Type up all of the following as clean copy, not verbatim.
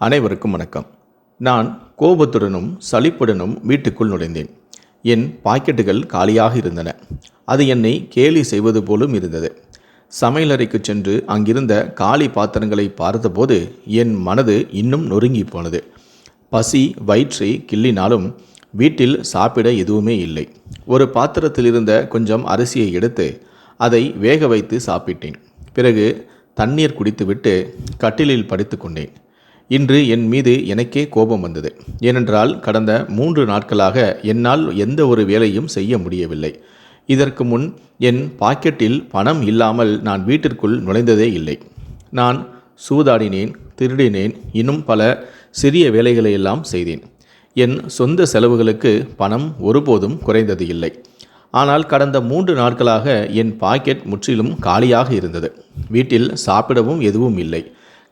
அனைவருக்கும் வணக்கம். நான் கோபத்துடனும் சலிப்புடனும் வீட்டுக்குள் நுழைந்தேன். என் பாக்கெட்டுகள் காலியாக இருந்தன. அது என்னை கேலி செய்வது போலும் இருந்தது. சமையலறைக்கு சென்று அங்கிருந்த காலி பாத்திரங்களை பார்த்தபோது என் மனது இன்னும் நொறுங்கி போனது. பசி வயிற்றை கிள்ளினாலும் வீட்டில் சாப்பிட எதுவுமே இல்லை. ஒரு பாத்திரத்தில் இருந்த கொஞ்சம் அரிசியை எடுத்து அதை வேக வைத்து சாப்பிட்டேன். பிறகு தண்ணீர் குடித்துவிட்டு கட்டிலில் படுத்து கொண்டேன். இன்று என் மீது எனக்கே கோபம் வந்தது. ஏனென்றால் கடந்த 3 நாட்களாக என்னால் எந்த ஒரு வேலையும் செய்ய முடியவில்லை. இதற்கு முன் என் பாக்கெட்டில் பணம் இல்லாமல் நான் வீட்டிற்குள் நுழைந்ததே இல்லை. நான் சூதாடினேன், திருடினேன், இன்னும் பல சிறிய வேலைகளையெல்லாம் செய்தேன். என் சொந்த செலவுகளுக்கு பணம் ஒருபோதும் குறைந்தது இல்லை. ஆனால் கடந்த 3 நாட்களாக என் பாக்கெட் முற்றிலும் காலியாக இருந்தது. வீட்டில் சாப்பிடவும் எதுவும் இல்லை.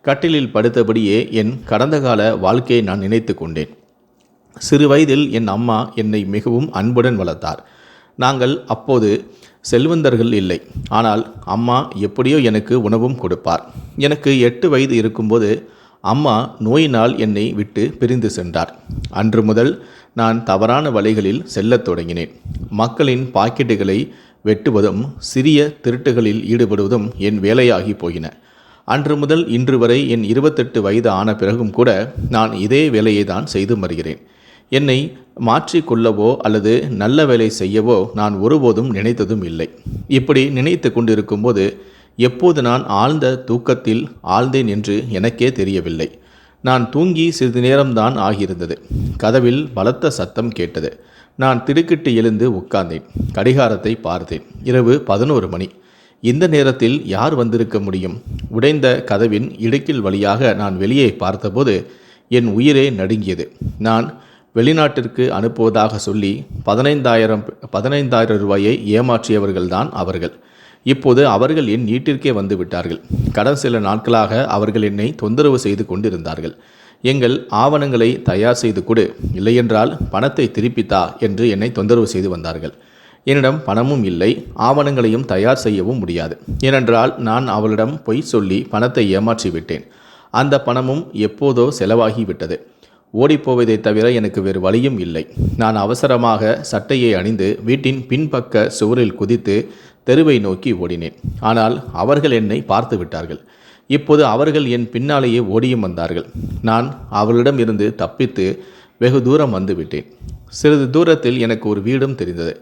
கட்டிலில் படுத்தபடியே என் கடந்த கால வாழ்க்கையை நான் நினைத்து கொண்டேன். சிறு வயதில் என் அம்மா என்னை மிகவும் அன்புடன் வளர்த்தார். நாங்கள் அப்போது செல்வந்தர்கள் இல்லை. ஆனால் அம்மா எப்படியோ எனக்கு உணவும் கொடுப்பார். எனக்கு 8 வயது இருக்கும்போது அம்மா நோயினால் என்னை விட்டு பிரிந்து சென்றார். அன்று முதல் நான் தவறான வழிகளில் செல்லத் தொடங்கினேன். மக்களின் பாக்கெட்டுகளை வெட்டுவதும் சிறிய திருட்டுகளில் ஈடுபடுவதும் என் வேலையாகி போயின. அன்று முதல் இன்று வரை என் 28 வயது ஆன பிறகும் கூட நான் இதே வேலையை தான் செய்து வருகிறேன். என்னை மாற்றிக்கொள்ளவோ அல்லது நல்ல வேலை செய்யவோ நான் ஒருபோதும் நினைத்ததும் இல்லை. இப்படி நினைத்து கொண்டிருக்கும்போது எப்போது நான் ஆழ்ந்த தூக்கத்தில் ஆழ்ந்தேன் என்று எனக்கே தெரியவில்லை. நான் தூங்கி சிறிது நேரம்தான் ஆகியிருந்தது. கதவில் பலத்த சத்தம் கேட்டது. நான் திடுக்கிட்டு எழுந்து உட்கார்ந்தேன். கடிகாரத்தை பார்த்தேன். இரவு 11 மணி. இந்த நேரத்தில் யார் வந்திருக்க முடியும்? உடைந்த கதவின் இடுக்கில் வழியாக நான் வெளியே பார்த்தபோது என் உயிரே நடுங்கியது. நான் வெளிநாட்டிற்கு அனுப்புவதாக சொல்லி 15,000 ரூபாயை ஏமாற்றியவர்கள்தான் அவர்கள். இப்போது அவர்கள் என் வீட்டிற்கே வந்து விட்டார்கள். கடந்த சில நாட்களாக அவர்கள் என்னை தொந்தரவு செய்து கொண்டிருந்தார்கள். எங்கள் ஆவணங்களை தயார் செய்து கொடு, இல்லையென்றால் பணத்தை திருப்பித்தா என்று என்னை தொந்தரவு செய்து வந்தார்கள். என்னிடம் பணமும் இல்லை, ஆவணங்களையும் தயார் செய்யவும் முடியாது. ஏனென்றால் நான் அவளிடம் பொய் சொல்லி பணத்தை ஏமாற்றிவிட்டேன். அந்த பணமும் எப்போதோ செலவாகிவிட்டது. ஓடிப்போவதை தவிர எனக்கு வேறு வழியும் இல்லை. நான் அவசரமாக சட்டையை அணிந்து வீட்டின் பின்பக்க சுவரில் குதித்து தெருவை நோக்கி ஓடினேன். ஆனால் அவர்கள் என்னை பார்த்து விட்டார்கள். இப்போது அவர்கள் என் பின்னாலேயே ஓடியும் வந்தார்கள். நான் அவளிடம் இருந்து தப்பித்து வெகு தூரம் வந்து விட்டேன். சிறிது தூரத்தில் எனக்கு ஒரு வீடும் தெரிந்தது.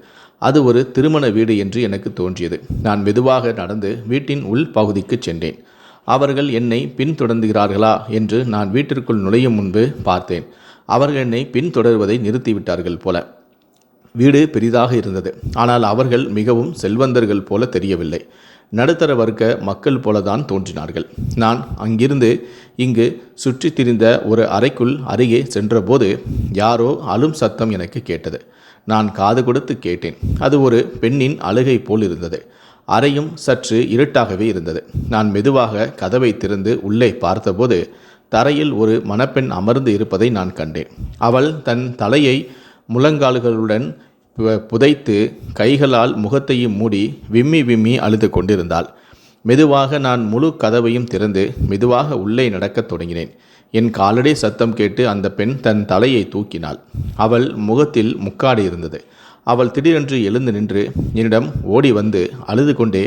அது ஒரு திருமண வீடு என்று எனக்கு தோன்றியது. நான் மெதுவாக நடந்து வீட்டின் உள் பகுதிக்கு சென்றேன். அவர்கள் என்னை பின்தொடர்கிறார்களா என்று நான் வீட்டிற்குள் நுழையும் முன்பு பார்த்தேன். அவர்கள் என்னை பின்தொடர்வதை நிறுத்திவிட்டார்கள் போல. வீடு பெரிதாக இருந்தது. ஆனால் அவர்கள் மிகவும் செல்வந்தர்கள் போல தெரியவில்லை. நடுத்தர வர்க்க மக்கள் போலதான் தோன்றினார்கள். நான் அங்கிருந்து இங்கு சுற்றித் திரிந்த ஒரு அறைக்குள் அருகே சென்றபோது யாரோ அழும் சத்தம் எனக்கு கேட்டது. நான் காது கொடுத்து கேட்டேன். அது ஒரு பெண்ணின் அழுகை போல் இருந்தது. அறையும் சற்று இருட்டாகவே இருந்தது. நான் மெதுவாக கதவை திறந்து உள்ளே பார்த்தபோது தரையில் ஒரு மணப்பெண் அமர்ந்து இருப்பதை நான் கண்டேன். அவள் தன் தலையை முழங்கால்களுடன் புதைத்து கைகளால் முகத்தையும் மூடி விம்மி விம்மி அழுது கொண்டிருந்தாள். மெதுவாக நான் முழு கதவையும் திறந்து மெதுவாக உள்ளே நடக்கத் தொடங்கினேன். என் காலடி சத்தம் கேட்டு அந்த பெண் தன் தலையை தூக்கினாள். அவள் முகத்தில் முக்காடு இருந்தது. அவள் திடீரென்று எழுந்து நின்று என்னிடம் ஓடி வந்து அழுது கொண்டே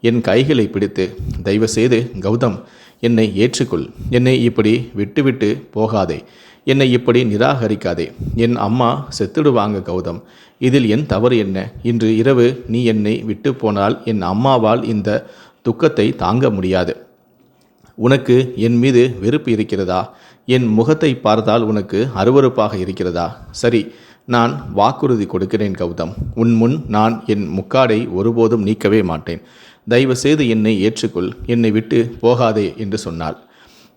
என் கைகளை பிடித்து, தயவுசெய்து கௌதம், என்னை ஏற்றுக்கொள். என்னை இப்படி விட்டுவிட்டு போகாதே. என்னை இப்படி நிராகரிக்காதே. என் அம்மா செத்துடுவாங்க கௌதம். இதில் என் தவறு என்ன? இன்று இரவு நீ என்னை விட்டு போனால் என் அம்மாவால் இந்த துக்கத்தை தாங்க முடியாது. உனக்கு என் மீது வெறுப்பு இருக்கிறதா? என் முகத்தை பார்த்தால் உனக்கு அருவருப்பாக இருக்கிறதா? சரி, நான் வாக்குறுதி கொடுக்கிறேன் கௌதம். உன் முன் நான் என் முக்காடை ஒருபோதும் நீக்கவே மாட்டேன். தயவு செய்து என்னை ஏற்றுக்கொள். என்னை விட்டு போகாதே என்று சொன்னாள்.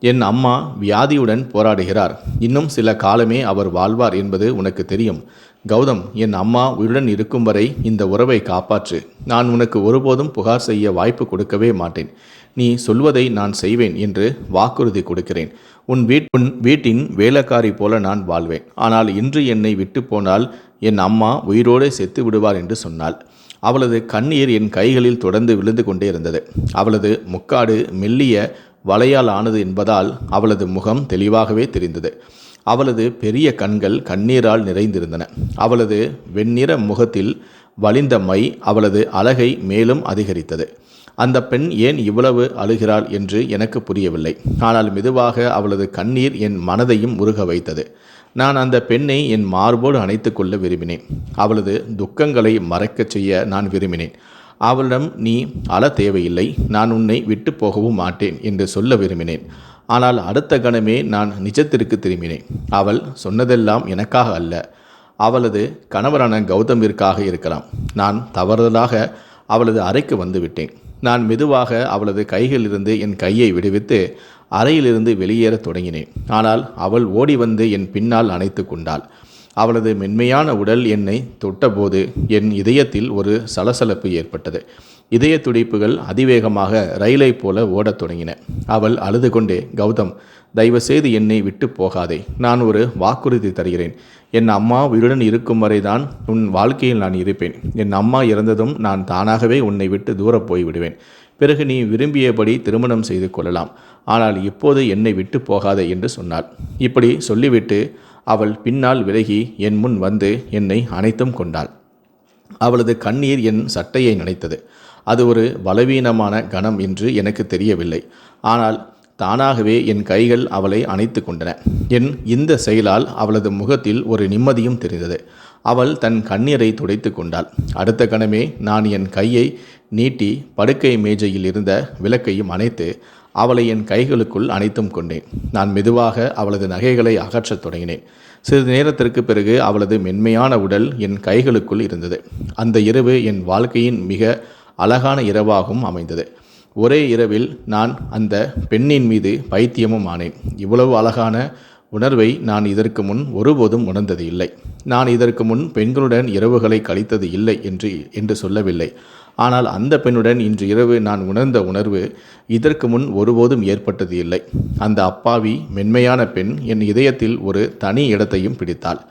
என் அம்மா வியாதியுடன் போராடுகிறார். இன்னும் சில காலமே அவர் வாழ்வார் என்பது உனக்கு தெரியும். கௌதம், என் அம்மா உயிருடன் இருக்கும் வரை இந்த உறவை காப்பாற்று. நான் உனக்கு ஒருபோதும் புகார் செய்ய வாய்ப்பு கொடுக்கவே மாட்டேன். நீ சொல்வதை நான் செய்வேன் என்று வாக்குறுதி கொடுக்கிறேன். உன் வீட்டின் வேலைக்காரி போல நான் வாழ்வேன். ஆனால் இன்று என்னை விட்டு போனால் என் அம்மா உயிரோடு செத்து விடுவார் என்று சொன்னாள். அவளது கண்ணீர் என் கைகளில் தொடர்ந்து விழுந்து கொண்டே இருந்தது. அவளது முக்காடு மெல்லிய வலையால் ஆனது என்பதால் அவளது முகம் தெளிவாகவே தெரிந்தது. அவளது பெரிய கண்கள் கண்ணீரால் நிறைந்திருந்தன. அவளது வெண்ணிற முகத்தில் வழிந்த மை அவளது அழகை மேலும் அதிகரித்தது. அந்த பெண் ஏன் இவ்வளவு அழுகிறாள் என்று எனக்கு புரியவில்லை. ஆனால் மெதுவாக அவளது கண்ணீர் என் மனதையும் உருக வைத்தது. நான் அந்த பெண்ணை என் மார்போடு அணைத்து கொள்ள விரும்பினேன். அவளது துக்கங்களை மறைக்கச் செய்ய நான் விரும்பினேன். அவளிடம் நீ அழ தேவையில்லை, நான் உன்னை விட்டு போகவும் மாட்டேன் என்று சொல்ல விரும்பினேன். ஆனால் அடுத்த கணமே நான் நிஜத்திற்கு திரும்பினேன். அவள் சொன்னதெல்லாம் எனக்காக அல்ல, அவளது கணவரான கௌதமிற்காக இருக்கலாம். நான் தவறுதலாக அவளது அறைக்கு வந்துவிட்டேன். நான் மெதுவாக அவளது கைகளிலிருந்து என் கையை விடுவித்து அறையிலிருந்து வெளியேறத் தொடங்கினேன். ஆனால் அவள் ஓடி வந்து என் பின்னால் அணைத்து கொண்டாள். அவளது மென்மையான உடல் என்னை தொட்டபோது என் இதயத்தில் ஒரு சலசலப்பு ஏற்பட்டது. இதய துடிப்புகள் அதிவேகமாக ரயிலை போல ஓடத் தொடங்கின. அவள் அழுது கொண்டே, கௌதம், தயவுசெய்து என்னை விட்டு போகாதே. நான் ஒரு வாக்குறுதி தருகிறேன். என் அம்மா உயிருடன் இருக்கும் வரைதான் உன் வாழ்க்கையில் நான் இருப்பேன். என் அம்மா இறந்ததும் நான் தானாகவே உன்னை விட்டு தூரப் போய்விடுவேன். பிறகு நீ விரும்பியபடி திருமணம் செய்து கொள்ளலாம். ஆனால் இப்போது என்னை விட்டு போகாதே என்று சொன்னாள். இப்படி சொல்லிவிட்டு அவள் பின்னால் விலகி என் முன் வந்து என்னை அணைத்தும் கொண்டாள். அவளது கண்ணீர் என் சட்டையை நனைத்தது. அது ஒரு பலவீனமான கணம் என்று எனக்கு தெரியவில்லை. ஆனால் தானாகவே என் கைகள் அவளை அணைத்து கொண்டன. என் இந்த செயலால் அவளது முகத்தில் ஒரு நிம்மதியும் தெரிந்தது. அவள் தன் கண்ணீரை துடைத்து கொண்டாள். அடுத்த கணமே நான் என் கையை நீட்டி படுக்கை மேஜையில் இருந்த விளக்கையும் அணைத்து அவளை என் கைகளுக்குள் அணைத்தும் கொண்டேன். நான் மெதுவாக அவளது நகைகளை அகற்றத் தொடங்கினேன். சிறிது நேரத்திற்கு பிறகு அவளது மென்மையான உடல் என் கைகளுக்குள் இருந்தது. அந்த இரவு என் வாழ்க்கையின் மிக அழகான இரவாகவும் அமைந்தது. ஒரே இரவில் நான் அந்த பெண்ணின் மீது பைத்தியமும் ஆனேன். இவ்வளவு அழகான உணர்வை நான் இதற்கு முன் ஒருபோதும் உணர்ந்தது இல்லை. நான் இதற்கு முன் பெண்களுடன் இரவுகளை கழித்தது இல்லை என்று சொல்லவில்லை. ஆனால் அந்த பெண்ணுடன் இன்று இரவு நான் உணர்ந்த உணர்வு இதற்கு முன் ஒருபோதும் ஏற்பட்டது இல்லை. அந்த அப்பாவி மென்மையான பெண் என் இதயத்தில் ஒரு தனி இடத்தையும் பிடித்தாள்.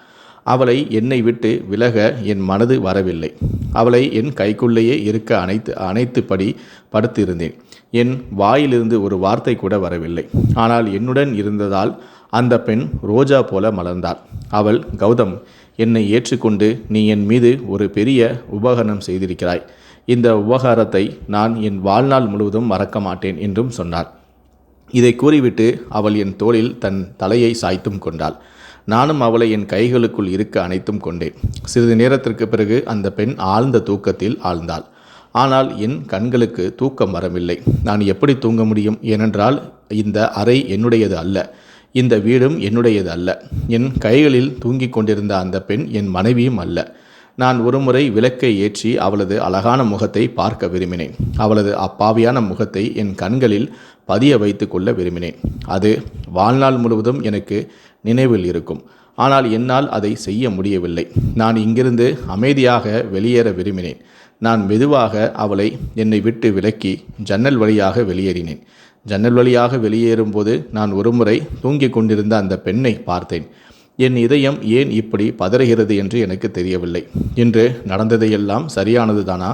அவளை என்னை விட்டு விலக என் மனது வரவில்லை. அவளை என் கைக்குள்ளேயே இருக்க அனைத்துப்படி படுத்திருந்தேன். என் வாயிலிருந்து ஒரு வார்த்தை கூட வரவில்லை. ஆனால் என்னுடன் இருந்ததால் அந்த பெண் ரோஜா போல மலர்ந்தாள். அவள், கௌதம், என்னை ஏற்றுக்கொண்டு நீ என் மீது ஒரு பெரிய உபகாரம் செய்திருக்கிறாய். இந்த உபகாரத்தை நான் என் வாழ்நாள் முழுவதும் மறக்க மாட்டேன் என்றும் சொன்னாள். இதை கூறிவிட்டு அவள் என் தோளில் தன் தலையை சாய்த்தும் கொண்டாள். நானும் அவளை என் கைகளுக்குள் இருக்க அணைத்தும் கொண்டேன். சிறிது நேரத்திற்கு பிறகு அந்த பெண் ஆழ்ந்த தூக்கத்தில் ஆழ்ந்தாள். ஆனால் என் கண்களுக்கு தூக்கம் வரவில்லை. நான் எப்படி தூங்க முடியும்? ஏனென்றால் இந்த அறை என்னுடையது அல்ல, இந்த வீடும் என்னுடையது அல்ல. என் கைகளில் தூங்கிக் கொண்டிருந்த அந்த பெண் என் மனைவியும் அல்ல. நான் ஒருமுறை விளக்கை ஏற்றி அவளது அழகான முகத்தை பார்க்க விரும்பினேன். அவளது அப்பாவியான முகத்தை என் கண்களில் பதிய வைத்து கொள்ள விரும்பினேன். அது வாழ்நாள் முழுவதும் எனக்கு நினைவில் இருக்கும். ஆனால் என்னால் அதை செய்ய முடியவில்லை. நான் இங்கிருந்து அமைதியாக வெளியேற விரும்பினேன். நான் மெதுவாக அவளை என்னை விட்டு விலக்கி ஜன்னல் வழியாக வெளியேறினேன். ஜன்னல் வழியாக வெளியேறும்போது நான் ஒருமுறை தூங்கிக் கொண்டிருந்த அந்த பெண்ணை பார்த்தேன். என் இதயம் ஏன் இப்படி பதறுகிறது என்று எனக்கு தெரியவில்லை. இன்று நடந்ததையெல்லாம் சரியானது தானா?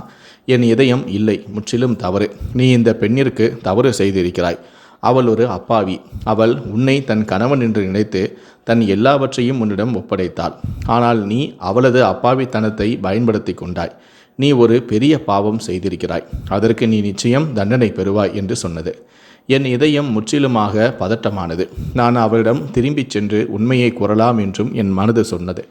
என் இதயம், இல்லை, முற்றிலும் தவறு. நீ இந்த பெண்ணிற்கு தவறு செய்திருக்கிறாய். அவள் ஒரு அப்பாவி. அவள் உன்னை தன் கணவன் என்று நினைத்து தன் எல்லாவற்றையும் உன்னிடம் ஒப்படைத்தாள். ஆனால் நீ அவளது அப்பாவித்தனத்தை பயன்படுத்தி கொண்டாய். நீ ஒரு பெரிய பாவம் செய்திருக்கிறாய். அதற்கு நீ நிச்சயம் தண்டனை பெறுவாய் என்று சொன்னது. என் இதயம் முற்றிலுமாக பதட்டமானது. நான் அவளிடம் திரும்பிச் சென்று உண்மையை கூறலாம் என்றும் என் மனது சொன்னது.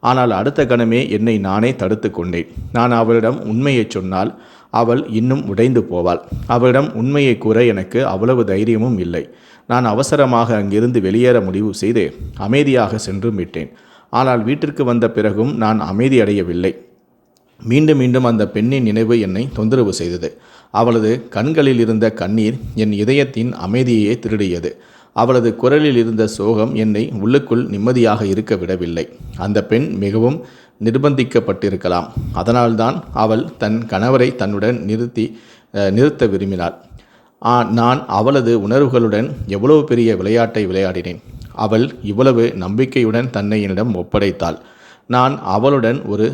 ஆனால் அடுத்த கணமே என்னை நானே தடுத்து கொண்டேன். நான் அவளிடம் உண்மையை சொன்னால் அவள் இன்னும் உடைந்து போவாள். அவளிடம் உண்மையை கூற எனக்கு அவ்வளவு தைரியமும் இல்லை. நான் அவசரமாக அங்கிருந்து வெளியேற முடிவு செய்து அமைதியாக சென்றும் விட்டேன். ஆனால் வீட்டிற்கு வந்த பிறகும் நான் அமைதியடையவில்லை. மீண்டும் மீண்டும் அந்த பெண்ணின் நினைவு என்னை தொந்தரவு செய்தது. அவளது கண்களில் இருந்த கண்ணீர் என் இதயத்தின் அமைதியையே திருடியது. அவளது குரலில் இருந்த சோகம் என்னை உள்ளுக்குள் நிம்மதியாக இருக்க விடவில்லை. அந்த பெண் மிகவும் நிர்பந்திக்கப்பட்டிருக்கலாம். அதனால்தான் அவள் தன் கணவரை தன்னுடன் நிறுத்த விரும்பினாள். நான் அவளது உணர்வுகளுடன் எவ்வளவு பெரிய விளையாட்டை விளையாடினேன். அவள் இவ்வளவு நம்பிக்கையுடன் தன்னை என்னிடம் ஒப்படைத்தாள். நான் அவளுடன் ஒரு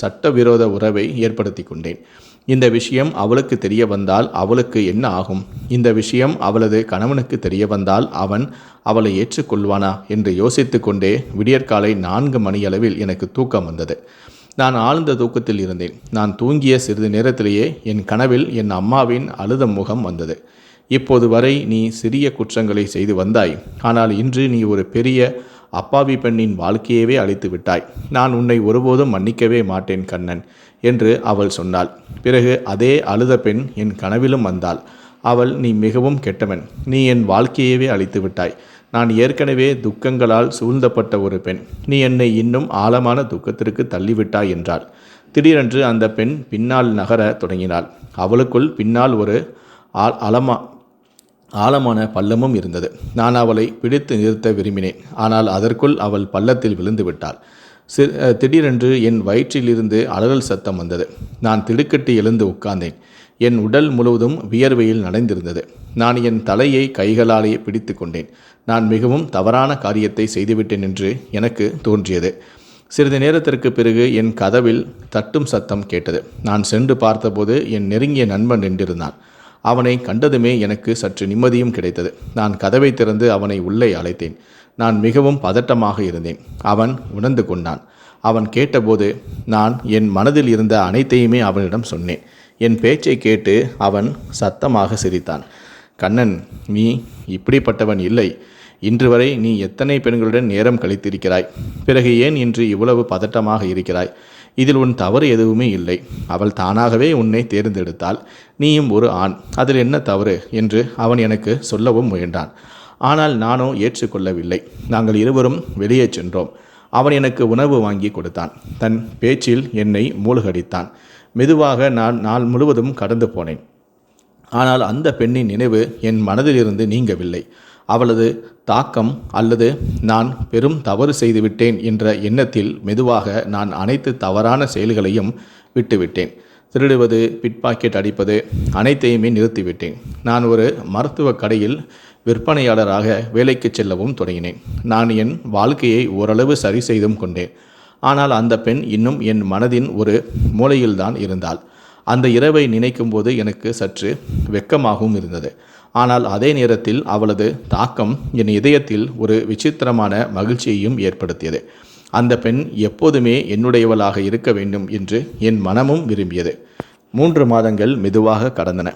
சட்டவிரோத உறவை ஏற்படுத்தி கொண்டேன். இந்த விஷயம் அவளுக்கு தெரிய வந்தால் அவளுக்கு என்ன ஆகும்? இந்த விஷயம் அவளது கணவனுக்கு தெரிய வந்தால் அவன் அவளை ஏற்றுக்கொள்வானா என்று யோசித்து கொண்டே விடியற்காலை 4 மணியளவில் எனக்கு தூக்கம் வந்தது. நான் ஆழ்ந்த தூக்கத்தில் இருந்தேன். நான் தூங்கிய சிறிது நேரத்திலேயே என் கனவில் என் அம்மாவின் அழுத முகம் வந்தது. இப்போது வரை நீ சிறிய குற்றங்களை செய்து வந்தாய். ஆனால் இன்று நீ ஒரு பெரிய அப்பாவி பெண்ணின் வாழ்க்கையவே அழித்து விட்டாய். நான் உன்னை ஒருபோதும் மன்னிக்கவே மாட்டேன் கண்ணன் என்று அவள் சொன்னாள். பிறகு அதே அழுத பெண் என் கனவிலும் வந்தாள். அவள், நீ மிகவும் கெட்டவன். நீ என் வாழ்க்கையவே அழித்து விட்டாய். நான் ஏற்கனவே துக்கங்களால் சூழ்ந்தப்பட்ட ஒரு பெண். நீ என்னை இன்னும் ஆழமான துக்கத்திற்கு தள்ளிவிட்டாய் என்றாள். திடீரென்று அந்த பெண் பின்னால் நகர தொடங்கினாள். அவளுக்குள் பின்னால் ஒரு ஆழமான பள்ளமும் இருந்தது. நான் அவளை பிடித்து நிறுத்த விரும்பினேன். ஆனால் அதற்குள் அவள் பள்ளத்தில் விழுந்து விட்டாள். திடீரென்று என் வயிற்றிலிருந்து அலறல் சத்தம் வந்தது. நான் திடுக்கிட்டு எழுந்து உட்கார்ந்தேன். என் உடல் முழுவதும் வியர்வையில் நனைந்திருந்தது. நான் என் தலையை கைகளாலேயே பிடித்து கொண்டேன். நான் மிகவும் தவறான காரியத்தை செய்துவிட்டேன் என்று எனக்கு தோன்றியது. சிறிது நேரத்திற்கு பிறகு என் கதவில் தட்டும் சத்தம் கேட்டது. நான் சென்று பார்த்தபோது என் நெருங்கிய நண்பன் நின்றிருந்தான். அவனை கண்டதுமே எனக்கு சற்று நிம்மதியும் கிடைத்தது. நான் கதவை திறந்து அவனை உள்ளே அழைத்தேன். நான் மிகவும் பதட்டமாக இருந்தேன். அவன் உணர்ந்து கொண்டான். அவன் கேட்டபோது நான் என் மனதில் இருந்த அனைத்தையுமே அவனிடம் சொன்னேன். என் பேச்சை கேட்டு அவன் சத்தமாக சிரித்தான். கண்ணன், நீ இப்படிப்பட்டவன் இல்லை. இன்று வரை நீ எத்தனை பெண்களுடன் நேரம் கழித்திருக்கிறாய். பிறகு ஏன் இன்று இவ்வளவு பதட்டமாக இருக்கிறாய்? இதில் உன் தவறு எதுவுமே இல்லை. அவள் தானாகவே உன்னை தேர்ந்தெடுத்தாள். நீயும் ஒரு ஆண். அதில் என்ன தவறு என்று அவன் எனக்கு சொல்லவும் முயன்றான். ஆனால் நானோ ஏற்றுக்கொள்ளவில்லை. நாங்கள் இருவரும் வெளியே சென்றோம். அவன் எனக்கு உணவு வாங்கி கொடுத்தான். தன் பேச்சில் என்னை மூழ்கடித்தான். மெதுவாக நான் நாள் முழுவதும் கடந்து போனேன். ஆனால் அந்த பெண்ணின் நினைவு என் மனதிலிருந்து நீங்கவில்லை. அவளது தாக்கம் அல்லது நான் பெரும் தவறு செய்துவிட்டேன் என்ற எண்ணத்தில் மெதுவாக நான் அனைத்து தவறான செயல்களையும் விட்டுவிட்டேன். திருடுவது, பிட்பாக்கெட் அடிப்பது அனைத்தையுமே நிறுத்திவிட்டேன். நான் ஒரு மருத்துவ கடையில் விற்பனையாளராக வேலைக்கு செல்லவும் தொடங்கினேன். நான் என் வாழ்க்கையை ஓரளவு சரி செய்தும் கொண்டேன். ஆனால் அந்த பெண் இன்னும் என் மனதின் ஒரு மூலையில்தான் இருந்தாள். அந்த இரவை நினைக்கும்போது எனக்கு சற்று வெட்கமாகவும் இருந்தது. ஆனால் அதே நேரத்தில் அவளது தாக்கம் என் இதயத்தில் ஒரு விசித்திரமான மகிழ்ச்சியையும் ஏற்படுத்தியது. அந்த பெண் எப்போதுமே என்னுடையவளாக இருக்க வேண்டும் என்று என் மனமும் விரும்பியது. 3 மாதங்கள் மெதுவாக கடந்தன.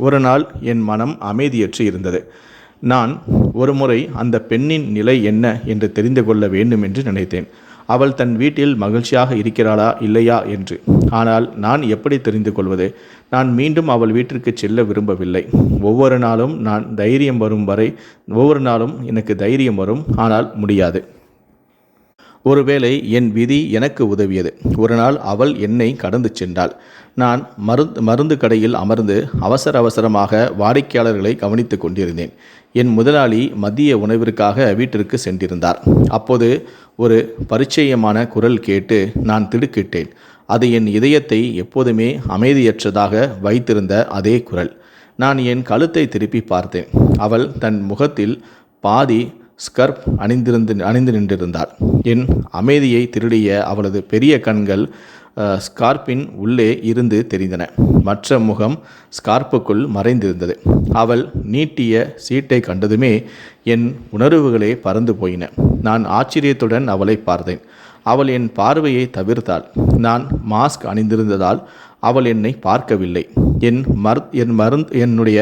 ஒரு நாள் என் மனம் அமைதியற்று இருந்தது. நான் ஒரு முறை அந்த பெண்ணின் நிலை என்ன என்று தெரிந்து கொள்ள வேண்டும் என்று நினைத்தேன். அவள் தன் வீட்டில் மகிழ்ச்சியாக இருக்கிறாளா இல்லையா என்று. ஆனால் நான் எப்படி தெரிந்து கொள்வது? நான் மீண்டும் அவள் வீட்டிற்கு செல்ல விரும்பவில்லை. ஒவ்வொரு நாளும் எனக்கு தைரியம் வரும், ஆனால் முடியாது. ஒருவேளை என் விதி எனக்கு உதவியது. ஒரு நாள் அவள் என்னை கடந்து சென்றாள். நான் மருந்து கடையில் அமர்ந்து அவசரமாக வாடிக்கையாளர்களை கவனித்து கொண்டிருந்தேன். என் முதலாளி மதிய உணவிற்காக வீட்டிற்கு சென்றிருந்தார். அப்போது ஒரு பரிச்சயமான குரல் கேட்டு நான் திடுக்கிட்டேன். அது என் இதயத்தை எப்போதுமே அமைதியற்றதாக வைத்திருந்த அதே குரல். நான் என் கழுத்தை திருப்பி பார்த்தேன். அவள் தன் முகத்தில் பாதி ஸ்கர்ப் அணிந்து நின்றிருந்தாள். என் அமைதியை திருடிய அவளது பெரிய கண்கள் ஸ்கார்ப்பின் உள்ளே இருந்து தெரிந்தன. மற்ற முகம் ஸ்கார்ப்புக்குள் மறைந்திருந்தது. அவள் நீட்டிய சீட்டை கண்டதுமே என் உணர்வுகளே பறந்து போயின. நான் ஆச்சரியத்துடன் அவளை பார்த்தேன். அவள் என் பார்வையை தவிர்த்தாள். நான் மாஸ்க் அணிந்திருந்ததால் அவள் என்னை பார்க்கவில்லை. என்னுடைய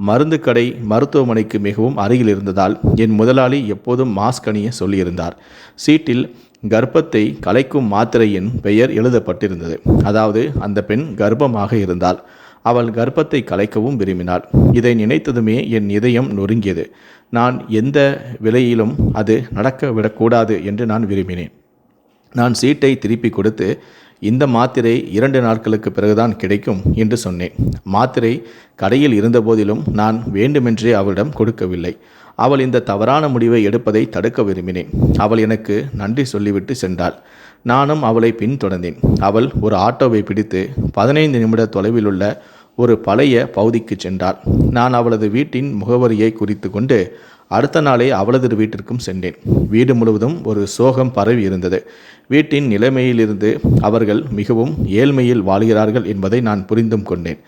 மருந்து கடை மருத்துவமனைக்கு மிகவும் அருகில் இருந்ததால் என் முதலாளி எப்போதும் மாஸ்க் அணிய சொல்லியிருந்தார். சீட்டில் கர்ப்பத்தை கலைக்கும் மாத்திரையின் பெயர் எழுதப்பட்டிருந்தது. அதாவது அந்த பெண் கர்ப்பமாக இருந்தாள். அவள் கர்ப்பத்தை கலைக்கவும் விரும்பினாள். இதை நினைத்ததுமே என் இதயம் நொறுங்கியது. நான் எந்த விலையிலும் அது நடக்க விடக்கூடாது என்று நான் விரும்பினேன். நான் சீட்டை திருப்பி கொடுத்து, இந்த மாத்திரை 2 நாட்களுக்கு பிறகுதான் கிடைக்கும் என்று சொன்னேன். மாத்திரை கடையில் இருந்தபோதிலும் நான் வேண்டுமென்றே அவளிடம் கொடுக்கவில்லை. அவள் இந்த தவறான முடிவை எடுப்பதை தடுக்க விரும்பினேன். அவள் எனக்கு நன்றி சொல்லிவிட்டு சென்றாள். நானும் அவளை பின்தொடர்ந்தேன். அவள் ஒரு ஆட்டோவை பிடித்து 15 நிமிட தொலைவில் உள்ள ஒரு பழைய பகுதிக்கு சென்றாள். நான் அவளது வீட்டின் முகவரியை குறித்து கொண்டு அடுத்த நாளே அவளது வீட்டிற்கும் சென்றேன். வீடு முழுவதும் ஒரு சோகம் பரவி இருந்தது. வீட்டின் நிலைமையிலிருந்து அவர்கள் மிகவும் ஏழ்மையில் வாழ்கிறார்கள் என்பதை நான் புரிந்தும் கொண்டேன்.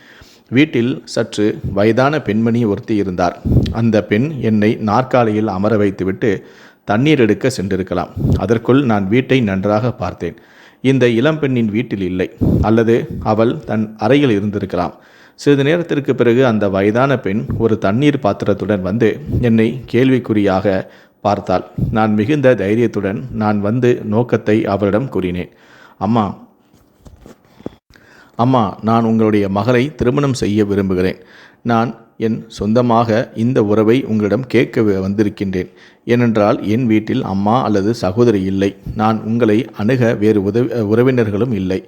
வீட்டில் சற்று வயதான பெண்மணி ஒருத்தி இருந்தார். அந்த பெண் என்னை நாற்காலியில் அமர வைத்துவிட்டு தண்ணீர் எடுக்க சென்றிருக்கலாம். அதற்குள் நான் வீட்டை நன்றாக பார்த்தேன். இந்த இளம்பெண்ணின் வீட்டில் இல்லை, அல்லது அவள் தன் அறையில் இருந்திருக்கலாம். சிறிது நேரத்திற்கு பிறகு அந்த வயதான பெண் ஒரு தண்ணீர் பாத்திரத்துடன் வந்து என்னை கேள்விக்குறியாக பார்த்தாள். நான் மிகுந்த தைரியத்துடன் நான் வந்து நோக்கத்தை அவளிடம் கூறினேன். அம்மா, நான் உங்களுடைய மகளை திருமணம் செய்ய விரும்புகிறேன். நான் என் சொந்தமாக இந்த உறவை உங்களிடம் கேட்க வந்திருக்கின்றேன். ஏனென்றால் என் வீட்டில் அம்மா அல்லது சகோதரி இல்லை. நான் உங்களை அணுக வேறு உறவினர்களும் இல்லை.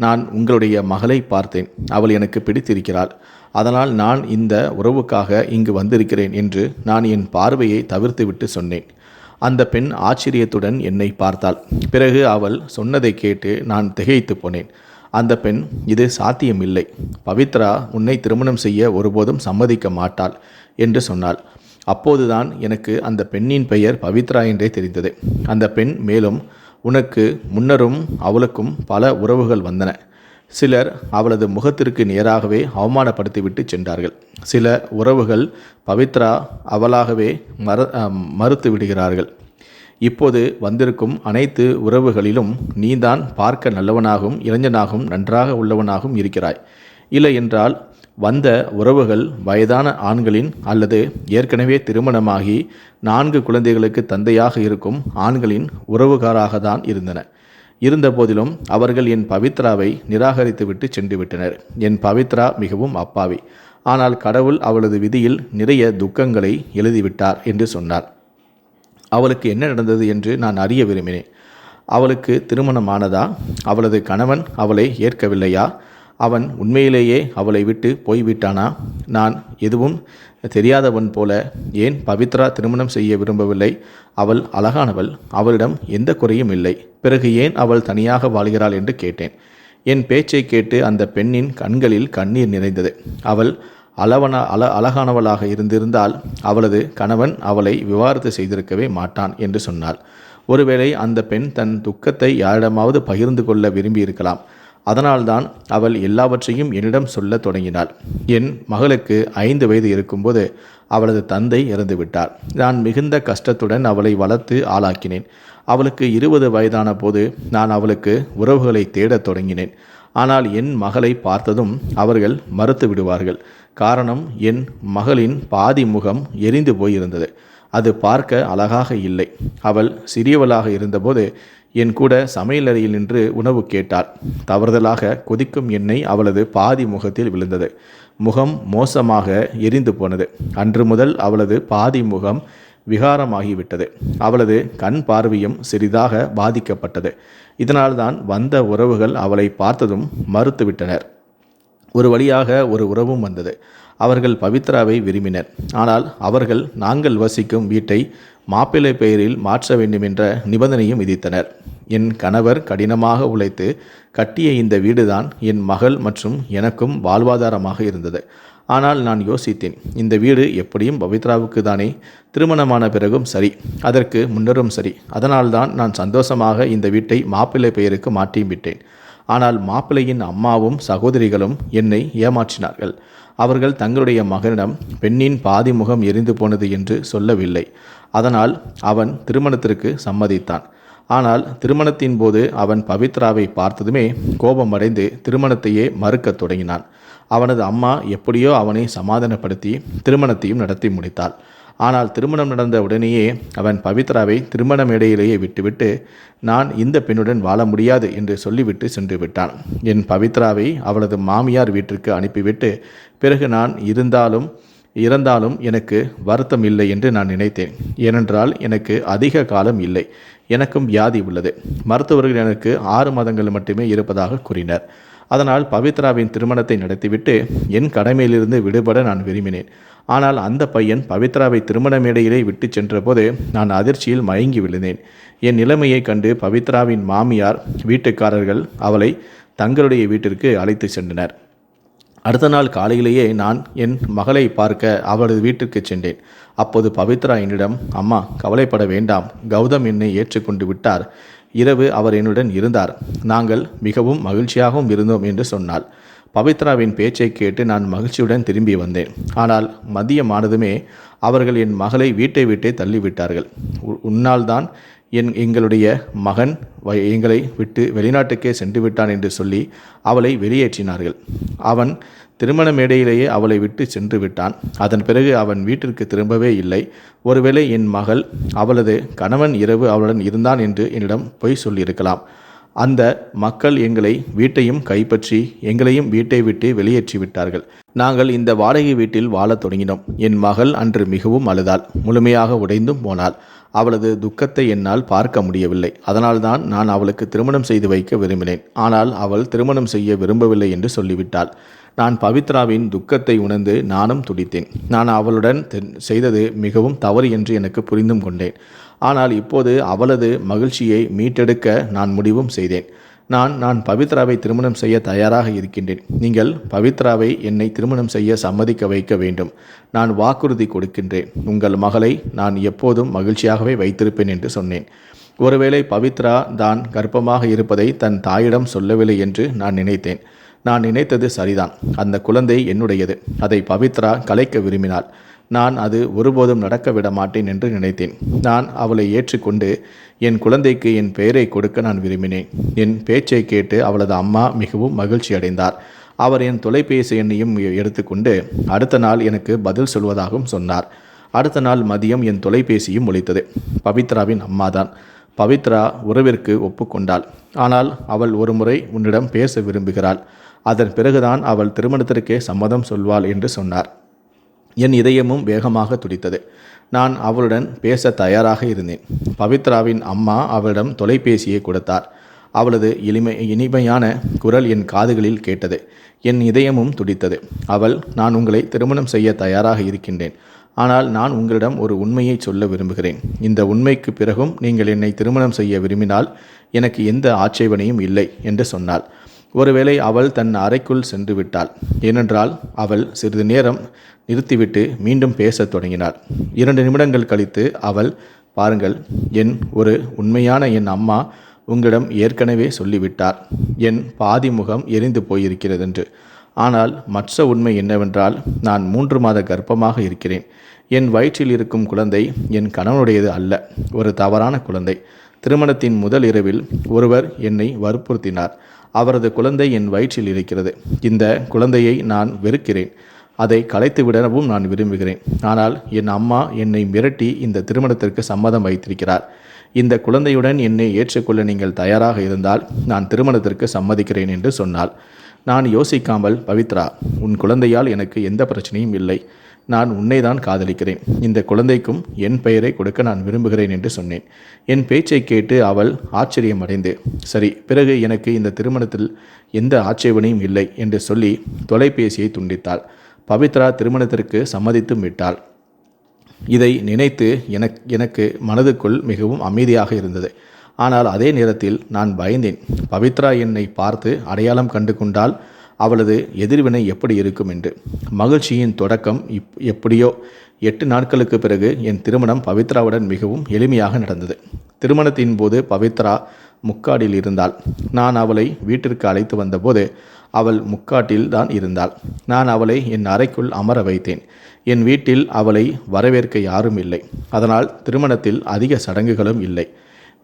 நான் உங்களுடைய மகளை பார்த்தேன். அவள் எனக்கு பிடித்திருக்கிறாள். அதனால் நான் இந்த உறவுக்காக இங்கு வந்திருக்கிறேன் என்று நான் என் பார்வையை தவிர்த்துவிட்டு சொன்னேன். அந்த பெண் ஆச்சரியத்துடன் என்னை பார்த்தாள். பிறகு அவள் சொன்னதை கேட்டு நான் திகைத்து போனேன். அந்த பெண், இது சாத்தியமில்லை. பவித்ரா உன்னை திருமணம் செய்ய ஒருபோதும் சம்மதிக்க மாட்டாள் என்று சொன்னாள். அப்போதுதான் எனக்கு அந்த பெண்ணின் பெயர் பவித்ரா என்றே தெரிந்தது. அந்த பெண் மேலும், உனக்கு முன்னரும் அவளுக்கும் பல உறவுகள் வந்தன. சிலர் அவளது முகத்திற்கு நேராகவே அவமானப்படுத்திவிட்டு சென்றார்கள். சில உறவுகள் பவித்ரா அவளாகவே மறுத்து விடுகிறார்கள். இப்போது வந்திருக்கும் அனைத்து உறவுகளிலும் நீதான் பார்க்க நல்லவனாகவும் இளைஞனாகவும் நன்றாக உள்ளவனாகவும் இருக்கிறாய். இல்லை என்றால் வந்த உறவுகள் வயதான ஆண்களின் அல்லது ஏற்கனவே திருமணமாகி 4 குழந்தைகளுக்கு தந்தையாக இருக்கும் ஆண்களின் உறவுகாராக தான் இருந்தன. இருந்தபோதிலும் அவர்கள் என் பவித்ராவை நிராகரித்துவிட்டு சென்று விட்டனர். என் பவித்ரா மிகவும் அப்பாவி. ஆனால் கடவுள் அவளது விதியில் நிறைய துக்கங்களை எழுதிவிட்டார் என்று சொன்னார். அவளுக்கு என்ன நடந்தது என்று நான் அறிய விரும்பினேன். அவளுக்கு திருமணமானதா? அவளது கணவன் அவளை ஏற்கவில்லையா? அவன் உண்மையிலேயே அவளை விட்டு போய்விட்டானா? நான் எதுவும் தெரியாதவன் போல, ஏன் பவித்ரா திருமணம் செய்ய விரும்பவில்லை? அவள் அழகானவள், அவளிடம் எந்த குறையும் இல்லை. பிறகு ஏன் அவள் தனியாக வாழ்கிறாள் என்று கேட்டேன். என் பேச்சை கேட்டு அந்த பெண்ணின் கண்களில் கண்ணீர் நிறைந்தது. அவள் அழகானவளாக இருந்திருந்தால் அவளது கணவன் அவளை விவாகரத்து செய்திருக்கவே மாட்டான் என்று சொன்னாள். ஒருவேளை அந்த பெண் தன் துக்கத்தை யாரிடமாவது பகிர்ந்து கொள்ள விரும்பியிருக்கலாம். அதனால்தான் அவள் எல்லாவற்றையும் என்னிடம் சொல்ல தொடங்கினாள். என் மகளுக்கு 5 வயது இருக்கும்போது அவளது தந்தை இறந்துவிட்டார். நான் மிகுந்த கஷ்டத்துடன் அவளை வளர்த்து ஆளாக்கினேன். அவளுக்கு 20 வயதான போது நான் அவளுக்கு உறவுகளை தேடத் தொடங்கினேன். ஆனால் என் மகளை பார்த்ததும் அவர்கள் மறுத்து விடுவார்கள். காரணம், என் மகளின் பாதி முகம் எரிந்து போயிருந்தது. அது பார்க்க அழகாக இல்லை. அவள் சிறியவளாக இருந்தபோது என் கூட சமையலறையில் நின்று உணவு கேட்டாள். தவறுதலாக கொதிக்கும் எண்ணெய் அவளது பாதி முகத்தில் விழுந்தது. முகம் மோசமாக எரிந்து போனது. அன்று முதல் அவளது பாதி முகம் விகாரமாகிவிட்டது. அவளது கண் பார்வையும் சிறிதாக பாதிக்கப்பட்டது. இதனால்தான் வந்த உறவுகள் அவளை பார்த்ததும் மறுத்துவிட்டனர். ஒரு வழியாக ஒரு உறவும் வந்தது. அவர்கள் பவித்ராவை விரும்பினர். ஆனால் அவர்கள் நாங்கள் வசிக்கும் வீட்டை மாப்பிள்ளை பெயரில் மாற்ற வேண்டும் என்ற நிபந்தனையும் விதித்தனர். என் கணவர் கடினமாக உழைத்து கட்டிய இந்த வீடுதான் என் மகள் மற்றும் எனக்கும் வாழ்வாதாரமாக இருந்தது. ஆனால் நான் யோசித்தேன், இந்த வீடு எப்படியும் பவித்ராவுக்கு தானே, திருமணமான பிறகும் சரி, அதற்கு முன்னரும் சரி. அதனால்தான் நான் சந்தோஷமாக இந்த வீட்டை மாப்பிள்ளை பெயருக்கு மாற்றியும் விட்டேன். ஆனால் மாப்பிள்ளையின் அம்மாவும் சகோதரிகளும் என்னை ஏமாற்றினார்கள். அவர்கள் தங்களுடைய மகனிடம் பெண்ணின் பாதி முகம் எரிந்து போனது என்று சொல்லவில்லை. அதனால் அவன் திருமணத்திற்கு சம்மதித்தான். ஆனால் திருமணத்தின் போது அவன் பவித்ராவை பார்த்ததுமே கோபமடைந்து திருமணத்தையே மறுக்கத் தொடங்கினான். அவனது அம்மா எப்படியோ அவனை சமாதானப்படுத்தி திருமணத்தையும் நடத்தி முடித்தாள். ஆனால் திருமணம் நடந்த உடனேயே அவன் பவித்ராவை திருமண மேடையிலேயே விட்டுவிட்டு, நான் இந்த பெண்ணுடன் வாழ முடியாது என்று சொல்லிவிட்டு சென்று விட்டான். என் பவித்ராவை அவளது மாமியார் வீட்டிற்கு அனுப்பிவிட்டு பிறகு நான் இறந்தாலும் எனக்கு வருத்தம் இல்லை என்று நான் நினைத்தேன். ஏனென்றால் எனக்கு அதிக காலம் இல்லை. எனக்கும் வியாதி உள்ளது. மருத்துவர்கள் எனக்கு 6 மாதங்கள் மட்டுமே இருப்பதாக கூறினர். அதனால் பவித்ராவின் திருமணத்தை நடத்திவிட்டு என் கடமையிலிருந்து விடுபட நான் விரும்பினேன். ஆனால் அந்த பையன் பவித்ராவை திருமண மேடையிலே விட்டு சென்றபோது நான் அதிர்ச்சியில் மயங்கி விழுந்தேன். என் நிலைமையை கண்டு பவித்ராவின் மாமியார் வீட்டுக்காரர்கள் அவளை தங்களுடைய வீட்டிற்கு அழைத்து சென்றனர். அடுத்த நாள் காலையிலேயே நான் என் மகளை பார்க்க அவளது வீட்டிற்கு சென்றேன். அப்போது பவித்ரா என்னிடம், அம்மா கவலைப்பட வேண்டாம், கௌதம் என்னை ஏற்றுக்கொண்டு விட்டார். இரவு அவர் என்னுடன் இருந்தார். நாங்கள் மிகவும் மகிழ்ச்சியாகவும் இருந்தோம் என்று சொன்னாள். பவித்ராவின் பேச்சை கேட்டு நான் மகிழ்ச்சியுடன் திரும்பி வந்தேன். ஆனால் மதியமானதுமே அவர்கள் என் மகளை வீட்டை விட்டே தள்ளிவிட்டார்கள். உன்னால்தான் எங்களுடைய மகன் எங்களை விட்டு வெளிநாட்டுக்கே சென்று விட்டான் என்று சொல்லி அவளை வெளியேற்றினார்கள். அவன் திருமண மேடையிலேயே அவளை விட்டு சென்று விட்டான். அதன் பிறகு அவன் வீட்டிற்கு திரும்பவே இல்லை. ஒருவேளை என் மகள் அவளது கணவன் இரவு அவளுடன் இருந்தான் என்று என்னிடம் பொய் சொல்லியிருக்கலாம். அந்த மக்கள் எங்களை வீட்டையும் கைப்பற்றி எங்களையும் வீட்டை விட்டு வெளியேற்றி விட்டார்கள். நாங்கள் இந்த வாடகை வீட்டில் வாழத் தொடங்கினோம். என் மகள் அன்று மிகவும் அழுதாள். முழுமையாக உடைந்தும் போனாள். அவளது துக்கத்தை என்னால் பார்க்க முடியவில்லை. அதனால்தான் நான் அவளுக்கு திருமணம் செய்து வைக்க விரும்பினேன். ஆனால் அவள் திருமணம் செய்ய விரும்பவில்லை என்று சொல்லிவிட்டாள். நான் பவித்ராவின் துக்கத்தை உணர்ந்து நானும் துடித்தேன். நான் அவளுடன் செய்தது மிகவும் தவறு என்று எனக்கு புரிந்தும் கொண்டேன். ஆனால் இப்போது அவளது மகிழ்ச்சியை மீட்டெடுக்க நான் முடிவும் செய்தேன். நான் பவித்ராவை திருமணம் செய்ய தயாராக இருக்கின்றேன். நீங்கள் பவித்ராவை என்னை திருமணம் செய்ய சம்மதிக்க வைக்க வேண்டும். நான் வாக்குறுதி கொடுக்கின்றேன். உங்கள் மகளை நான் எப்போதும் மகிழ்ச்சியாகவே வைத்திருப்பேன் என்று சொன்னேன். ஒருவேளை பவித்ரா தான் கர்ப்பமாக இருப்பதை தன் தாயிடம் சொல்லவில்லை என்று நான் நினைத்தேன். நான் நினைத்தது சரிதான். அந்த குழந்தை என்னுடையது. அதை பவித்ரா கலைக்க விரும்பினாள். நான் அது ஒருபோதும் நடக்க விட மாட்டேன் என்று நினைத்தேன். நான் அவளை ஏற்றுக்கொண்டு என் குழந்தைக்கு என் பெயரை கொடுக்க நான் விரும்பினேன். என் பேச்சை கேட்டு அவளது அம்மா மிகவும் மகிழ்ச்சி அடைந்தார். அவர் என் தொலைபேசி எண்ணையும் எடுத்துக்கொண்டு அடுத்த நாள் எனக்கு பதில் சொல்வதாகவும் சொன்னார். அடுத்த நாள் மதியம் என் தொலைபேசியும் ஒலித்தது. பவித்ராவின் அம்மாதான். பவித்ரா உறவிற்கு ஒப்புக்கொண்டாள். ஆனால் அவள் ஒரு முறை உன்னிடம் பேச விரும்புகிறாள். அதன் பிறகுதான் அவள் திருமணத்திற்கே சம்மதம் சொல்வாள் என்று சொன்னார். என் இதயமும் வேகமாக துடித்தது. நான் அவளுடன் பேச தயாராக இருந்தேன். பவித்ராவின் அம்மா அவளிடம் தொலைபேசியை கொடுத்தார். அவளது இனிமையான குரல் என் காதுகளில் கேட்டது. என் இதயமும் துடித்தது. அவள், நான் உங்களை திருமணம் செய்ய தயாராக இருக்கின்றேன். ஆனால் நான் உங்களிடம் ஒரு உண்மையை சொல்ல விரும்புகிறேன். இந்த உண்மைக்கு பிறகும் நீங்கள் என்னை திருமணம் செய்ய விரும்பினால் எனக்கு எந்த ஆட்சேபனையும் இல்லை என்று சொன்னாள். ஒருவேளை அவள் தன் அறைக்குள் சென்று விட்டாள். ஏனென்றால் அவள் சிறிது நேரம் நிறுத்திவிட்டு மீண்டும் பேசத் தொடங்கினாள். 2 நிமிடங்கள் கழித்து அவள், பாருங்கள், ஒரு உண்மையான என் அம்மா உங்களிடம் ஏற்கனவே சொல்லிவிட்டார். என் பாதி முகம் எரிந்து போயிருக்கிறது என்று. ஆனால் மற்ற உண்மை என்னவென்றால், நான் 3 மாத கர்ப்பமாக இருக்கிறேன். என் வயிற்றில் இருக்கும் குழந்தை என் கணவனுடையது அல்ல, ஒரு தவறான குழந்தை. திருமணத்தின் முதல் இரவில் ஒருவர் என்னை வற்புறுத்தினார். அவரது குழந்தை என் வயிற்றில் இருக்கிறது. இந்த குழந்தையை நான் வெறுக்கிறேன். அதை கலைத்து விடவும் நான் விரும்புகிறேன். ஆனால் என் அம்மா என்னை மிரட்டி இந்த திருமணத்திற்கு சம்மதம் வைத்திருக்கிறார். இந்த குழந்தையுடன் என்னை ஏற்றுக்கொள்ள நீங்கள் தயாராக இருந்தால் நான் திருமணத்திற்கு சம்மதிக்கிறேன் என்று சொன்னாள். நான் யோசிக்காமல், பவித்ரா, உன் குழந்தையால் எனக்கு எந்த பிரச்சனையும் இல்லை. நான் உன்னைதான் காதலிக்கிறேன். இந்த குழந்தைக்கும் என் பெயரை கொடுக்க நான் விரும்புகிறேன் என்று சொன்னேன். என் பேச்சை கேட்டு அவள் ஆச்சரியமடைந்து, சரி, பிறகு எனக்கு இந்த திருமணத்தில் எந்த ஆட்சேபனையும் இல்லை என்று சொல்லி தொலைபேசியை துண்டித்தாள். பவித்ரா திருமணத்திற்கு சம்மதித்தும் விட்டாள். இதை நினைத்து எனக்கு மனதுக்குள் மிகவும் அமைதியாக இருந்தது. ஆனால் அதே நேரத்தில் நான் பயந்தேன். பவித்ரா என்னை பார்த்து அடையாளம் கண்டு கொண்டால் அவளது எதிர்வினை எப்படி இருக்கும் என்று. மகிழ்ச்சியின் தொடக்கம் எப்படியோ 8 நாட்களுக்கு பிறகு என் திருமணம் பவித்ராவுடன் மிகவும் எளிமையாக நடந்தது. திருமணத்தின் போது பவித்ரா முக்காடில் இருந்தாள். நான் அவளை வீட்டிற்கு அழைத்து வந்தபோது அவள் முக்காட்டில் தான் இருந்தாள். நான் அவளை என் அறைக்குள் அமர வைத்தேன். என் வீட்டில் அவளை வரவேற்க யாரும் இல்லை. அதனால் திருமணத்தில் அதிக சடங்குகளும் இல்லை.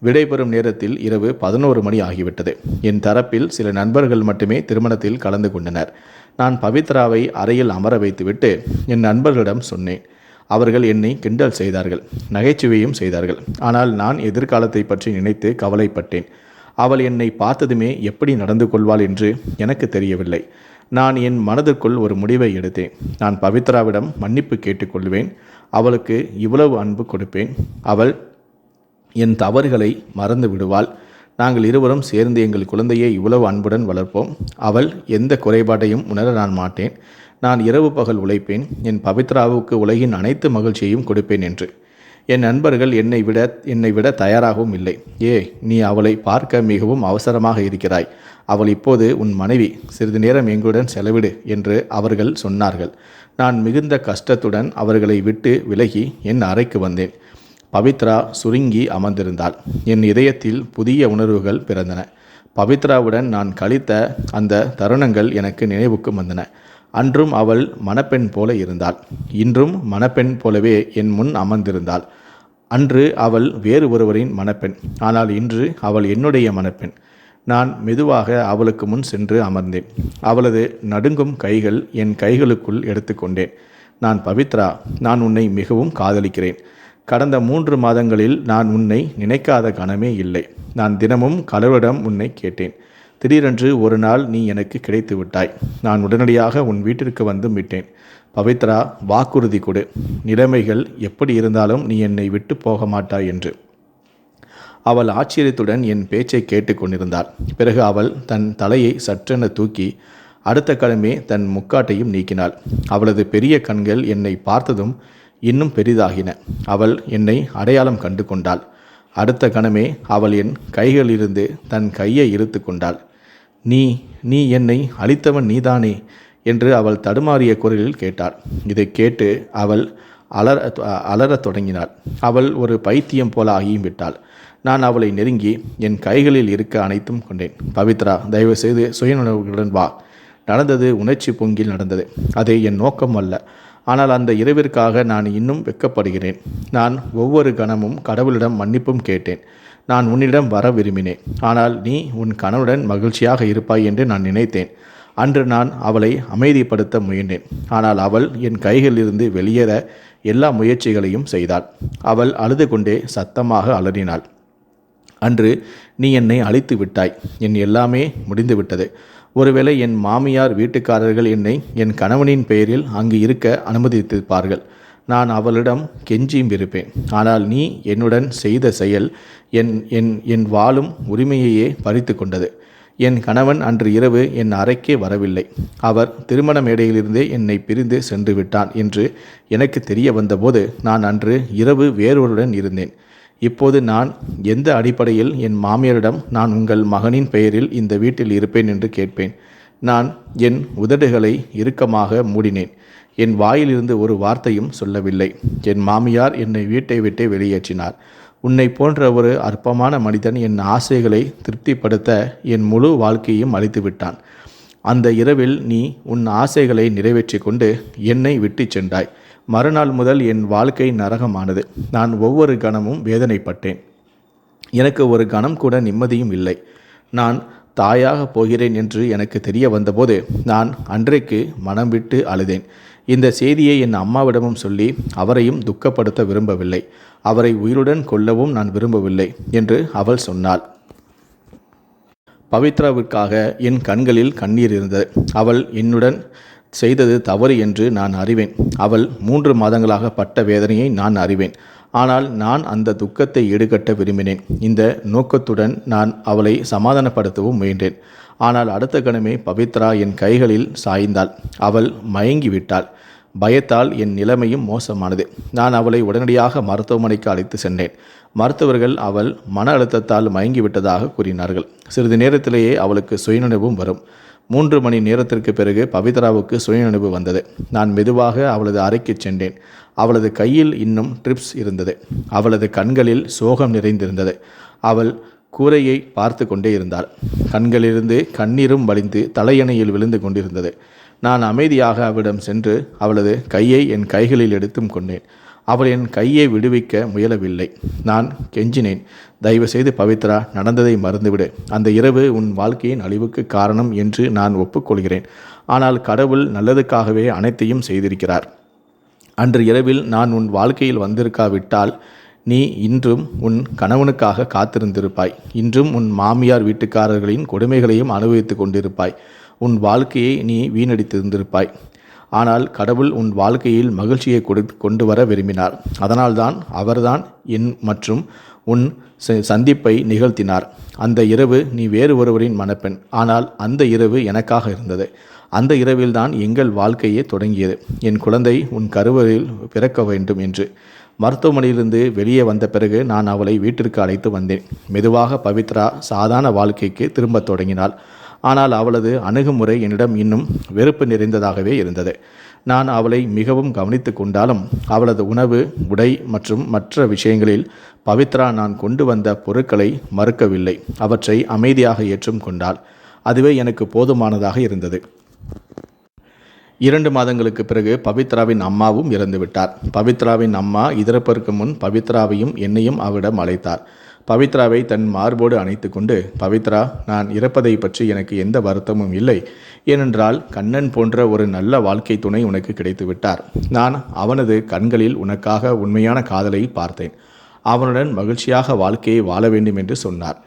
விடைபெறும் நேரத்தில் இரவு 11 மணி ஆகிவிட்டது. என் தரப்பில் சில நண்பர்கள் மட்டுமே திருமணத்தில் கலந்து கொண்டனர். நான் பவித்ராவை அறையில் அமர வைத்துவிட்டு என் நண்பர்களிடம் சொன்னேன். அவர்கள் என்னை கிண்டல் செய்தார்கள், நகைச்சுவையும் செய்தார்கள். ஆனால் நான் எதிர்காலத்தை பற்றி நினைத்து கவலைப்பட்டேன். அவள் என்னை பார்த்ததுமே எப்படி நடந்து கொள்வாள் என்று எனக்கு தெரியவில்லை. நான் என் மனதிற்குள் ஒரு முடிவை எடுத்தேன். நான் பவித்ராவிடம் மன்னிப்பு கேட்டுக்கொள்வேன். அவளுக்கு இவ்வளவு அன்பு கொடுப்பேன். அவள் என் தவறுகளை மறந்து விடுவாள். நாங்கள் இருவரும் சேர்ந்து எங்கள் குழந்தையை இவ்வளவு அன்புடன் வளர்ப்போம். அவள் எந்த குறைபாட்டையும் உணர நான் மாட்டேன். நான் இரவு பகல் உழைப்பேன். என் பவித்ராவுக்கு உலகின் அனைத்து மகிழ்ச்சியையும் கொடுப்பேன் என்று. என் நண்பர்கள் என்னை விட தயாராகவும் இல்லை. நீ அவளை பார்க்க மிகவும் அவசரமாக இருக்கிறாய். அவள் இப்போது உன் மனைவி. சிறிது நேரம் எங்களுடன் செலவிடு என்று அவர்கள் சொன்னார்கள். நான் மிகுந்த கஷ்டத்துடன் அவர்களை விட்டு விலகி என் அறைக்கு வந்தேன். பவித்ரா சுருங்கி அமர்ந்திருந்தாள். என் இதயத்தில் புதிய உணர்வுகள் பிறந்தன. பவித்ராவுடன் நான் கழித்த அந்த தருணங்கள் எனக்கு நினைவுக்கு வந்தன. அன்றும் அவள் மணப்பெண் போல இருந்தாள். இன்றும் மணப்பெண் போலவே என் முன் அமர்ந்திருந்தாள். அன்று அவள் வேறு ஒருவரின் மணப்பெண், ஆனால் இன்று அவள் என்னுடைய மணப்பெண். நான் மெதுவாக அவளுக்கு முன் சென்று அமர்ந்தேன். அவளது நடுங்கும் கைகள் என் கைகளுக்குள் எடுத்துக்கொண்டேன். பவித்ரா, நான் உன்னை மிகவும் காதலிக்கிறேன். கடந்த 3 மாதங்களில் நான் உன்னை நினைக்காத கணமே இல்லை. நான் தினமும் கடவுளிடம் உன்னை கேட்டேன். திடீரென்று ஒரு நாள் நீ எனக்கு கிடைத்து விட்டாய். நான் உடனடியாக உன் வீட்டிற்கு வந்து விட்டேன். பவித்ரா, வாக்குறுதி கொடு. நிலைமைகள் எப்படி இருந்தாலும் நீ என்னை விட்டு போக மாட்டாய் என்று. அவள் ஆச்சரியத்துடன் என் பேச்சை கேட்டு கொண்டிருந்தாள். பிறகு அவள் தன் தலையை சற்றென தூக்கி அடுத்த கணமே தன் முக்காட்டையும் நீக்கினாள். அவளது பெரிய கண்கள் என்னை பார்த்ததும் இன்னும் பெரிதாகின. அவள் என்னை அடையாளம் கண்டு கொண்டாள். அடுத்த கணமே அவள் என் கைகளிலிருந்து தன் கையை இழுத்து கொண்டாள். நீ என்னை அழித்தவன் நீதானே என்று அவள் தடுமாறிய குரலில் கேட்டாள். இதை கேட்டு அவள் அலறத் தொடங்கினாள். அவள் ஒரு பைத்தியம் போல ஆகியும் விட்டாள். நான் அவளை நெருங்கி என் கைகளில் இருக்க அணைத்தும் கொண்டேன். பவித்ரா, தயவுசெய்து சுயநினைவுகளுடன் வா. நடந்தது உணர்ச்சி பொங்கில் நடந்தது. அது என் நோக்கம் அல்ல. ஆனால் அந்த இரவிற்காக நான் இன்னும் வெட்கப்படுகிறேன். நான் ஒவ்வொரு கணமும் கடவுளிடம் மன்னிப்பும் கேட்டேன். நான் உன்னிடம் வர விரும்பினேன். ஆனால் நீ உன் கணவனுடன் மகிழ்ச்சியாக இருப்பாய் என்று நான் நினைத்தேன். அன்று நான் அவளை அமைதிப்படுத்த முயன்றேன். ஆனால் அவள் என் கைகளிலிருந்து வெளியேற எல்லா முயற்சிகளையும் செய்தாள். அவள் அழுது கொண்டே சத்தமாக அலறினாள். அன்று நீ என்னை அழித்து விட்டாய். என் எல்லாமே முடிந்துவிட்டது. ஒருவேளை என் மாமியார் வீட்டுக்காரர்கள் என்னை என் கணவனின் பெயரில் அங்கு இருக்க அனுமதித்திருப்பார்கள். நான் அவளிடம் கெஞ்சியும் இருப்பேன். ஆனால் நீ என்னுடன் செய்த செயல் என் வாழும் உரிமையையே பறித்து கொண்டது. என் கணவன் அன்று இரவு என் அறைக்கே வரவில்லை. அவர் திருமண மேடையிலிருந்தே என்னை பிரிந்து சென்று விட்டான் என்று எனக்கு தெரிய வந்தபோது நான் அன்று இரவு வேறொருடன் இருந்தேன். இப்போது நான் எந்த அடிப்படையில் என் மாமியாரிடம் நான் உங்கள் மகனின் பெயரில் இந்த வீட்டில் இருப்பேன் என்று கேட்பேன்? நான் என் உதடுகளை இறுக்கமாக மூடினேன். என் வாயிலிருந்து ஒரு வார்த்தையும் சொல்லவில்லை. என் மாமியார் என்னை வீட்டை விட்டே வெளியேற்றினார். உன்னை போன்ற ஒரு அற்பமான மனிதன் என் ஆசைகளை திருப்திப்படுத்த என் முழு வாழ்க்கையும் அழித்து விட்டான். அந்த இரவில் நீ உன் ஆசைகளை நிறைவேற்றி கொண்டு என்னை விட்டு சென்றாய். மறுநாள் முதல் என் வாழ்க்கை நரகமானது. நான் ஒவ்வொரு கணமும் வேதனைப்பட்டேன். எனக்கு ஒரு கணம் கூட நிம்மதியும் இல்லை. நான் தாயாக போகிறேன் என்று எனக்கு தெரிய வந்தபோது நான் அன்றைக்கு மனம் விட்டு அழுதேன். இந்த செய்தியை என் அம்மாவிடமும் சொல்லி அவரையும் துக்கப்படுத்த விரும்பவில்லை. அவரை உயிருடன் கொல்லவும் நான் விரும்பவில்லை என்று அவள் சொன்னாள். பவித்ராவிற்காக என் கண்களில் கண்ணீர் இருந்தது. அவள் என்னுடன் செய்தது தவறு என்று நான் அறிவேன். அவள் 3 மாதங்களாக பட்ட வேதனையை நான் அறிவேன். ஆனால் நான் அந்த துக்கத்தை ஈடுகட்ட விரும்பினேன். இந்த நோக்கத்துடன் நான் அவளை சமாதானப்படுத்தவும் முயன்றேன். ஆனால் அடுத்த கணமே பவித்ரா என் கைகளில் சாய்ந்தாள். அவள் மயங்கி விட்டாள். பயத்தால் என் நிலைமையும் மோசமானது. நான் அவளை உடனடியாக மருத்துவமனைக்கு அழைத்து சென்றேன். மருத்துவர்கள் அவள் மன அழுத்தத்தால் மயங்கிவிட்டதாக கூறினார்கள். சிறிது நேரத்திலேயே அவளுக்கு சுயநினைவும் வரும். 3 மணி நேரத்திற்கு பிறகு பவித்ராவுக்கு சுயநினைவு வந்தது. நான் மெதுவாக அவளது அறைக்கு சென்றேன். அவளது கையில் இன்னும் ட்ரிப்ஸ் இருந்தது. அவளது கண்களில் சோகம் நிறைந்திருந்தது. அவள் கூரையை பார்த்து கொண்டே இருந்தாள். கண்களிலிருந்து கண்ணீரும் வழிந்து தலையணையில் விழுந்து கொண்டிருந்தது. நான் அமைதியாக அவளிடம் சென்று அவளது கையை என் கைகளில் எடுத்தும் கொண்டேன். அவள் என் கையை விடுவிக்க முயலவில்லை. நான் கெஞ்சினேன், தயவுசெய்து பவித்ரா, நடந்ததை மறந்துவிடு. அந்த இரவு உன் வாழ்க்கையின் அழிவுக்கு காரணம் என்று நான் ஒப்புக்கொள்கிறேன். ஆனால் கடவுள் நல்லதுக்காகவே அனைத்தையும் செய்திருக்கிறார். அன்று இரவில் நான் உன் வாழ்க்கையில் வந்திருக்காவிட்டால் நீ இன்றும் உன் கணவனுக்காக காத்திருந்திருப்பாய். இன்றும் உன் மாமியார் வீட்டுக்காரர்களின் கொடுமைகளையும் அனுபவித்து கொண்டிருப்பாய். உன் வாழ்க்கையை நீ வீணடித்திருந்திருப்பாய். ஆனால் கடவுள் உன் வாழ்க்கையில் மகிழ்ச்சியை கொண்டு வர விரும்பினார். அதனால்தான் அவர்தான் என் மற்றும் உன் சந்திப்பை நிகழ்த்தினார். அந்த இரவு நீ வேறு ஒருவரின் மணப்பெண். ஆனால் அந்த இரவு எனக்காக இருந்தது. அந்த இரவில்தான் எங்கள் வாழ்க்கையே தொடங்கியது. என் குழந்தை உன் கருவறையில் பிறக்க வேண்டும் என்று. மருத்துவமனையிலிருந்து வெளியே வந்த பிறகு நான் அவளை வீட்டிற்கு அழைத்து வந்தேன். மெதுவாக பவித்ரா சாதாரண வாழ்க்கைக்கு திரும்பத் தொடங்கினாள். ஆனால் அவளது அணுகுமுறை என்னிடம் இன்னும் வெறுப்பு நிறைந்ததாகவே இருந்தது. நான் அவளை மிகவும் கவனித்து கொண்டாலும் அவளது உணவு, உடை மற்றும் மற்ற விஷயங்களில் பவித்ரா நான் கொண்டு வந்த பொருட்களை மறுக்கவில்லை. அவற்றை அமைதியாக ஏற்றும் கொண்டாள். அதுவே எனக்கு போதுமானதாக இருந்தது. 2 மாதங்களுக்கு பிறகு பவித்ராவின் அம்மாவும் இறந்துவிட்டார். பவித்ராவின் அம்மா இறப்பதற்கு முன் பவித்ராவையும் என்னையும் அவரிடம் அழைத்தார். பவித்ராவை தன் மார்போடு அணைத்து கொண்டு, பவித்ரா, நான் இறப்பதை பற்றி எனக்கு எந்த வருத்தமும் இல்லை. ஏனென்றால் கண்ணன் போன்ற ஒரு நல்ல வாழ்க்கை துணை உனக்கு கிடைத்து விட்டார். நான் அவனது கண்களில் உனக்காக உண்மையான காதலை பார்த்தேன். அவனுடன் மகிழ்ச்சியாக வாழ்க்கையை வாழ வேண்டும் என்று சொன்னார்.